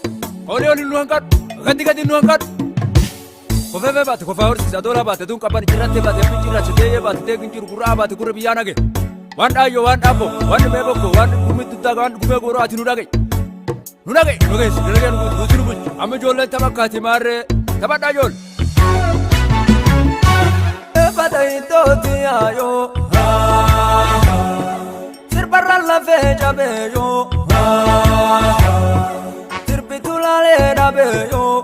Oli oli nuangkat, ganti nuangkat. Kofefe bate, kofa orsi sadora bate, dun kapan jirate bate, pinjira chete bate, tegin jiru kura bate, kura biyana ge. Wan ayo, wan abo, wan meboko, wan kumit daga, wan kume goro ati nudage. Nudage, nudage nubuj. Ame jolle tabakati mare, tabat ayol. Bate itoti ayo, sirbarra la fecha beyo. Tirbitulale na beyo,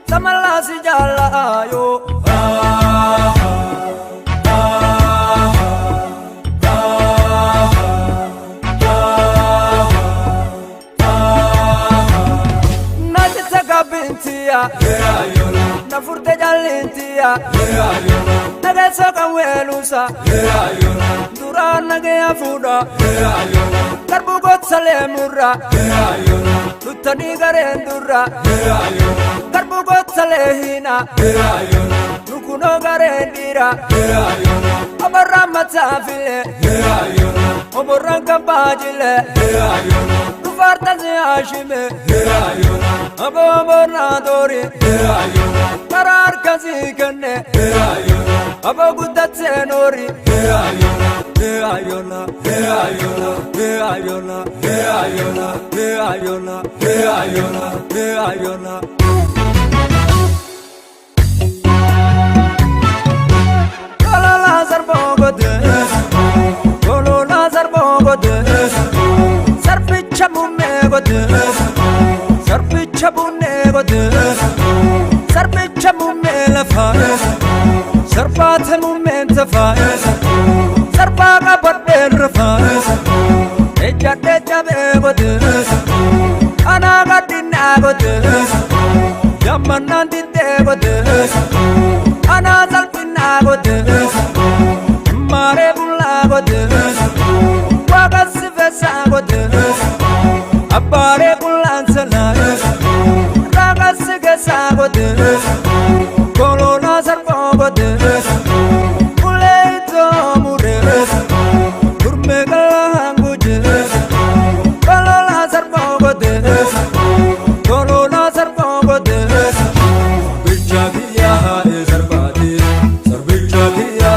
samala si jala ayo. Najitaka bintiya, na furte jalintiya, nageso kamwelusa, dura nage afuda, karbu got salemura, lutani garendura, karbu got salehina, nukuno garendira, abarra matafile, oborranka bajile, nufarta se ashime, abomorna dori, karar kasi kenne, abogudat se nori, ayola, ayola, ayola, ayola, ayola, ayola, ayola. Kolo lazar bogodes, sarpicha mumme godes, sarpicha bunne godes, sarpicha mumme lafas, sarpate mumme tafas, sarpaga badber rafas, eja be godes, anaga dinna godes, yamanan dinde godes, anazal dinna godes. Mare bulla godes, wagas vesa godes, abare bullan salas, ragas gesa godes, kolona sarpo godes, buleito mures, durme galangujes, kolona sarpo godes, kolona sarpo godes, bichagiya ezarbati, sarbichagiya.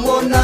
Mona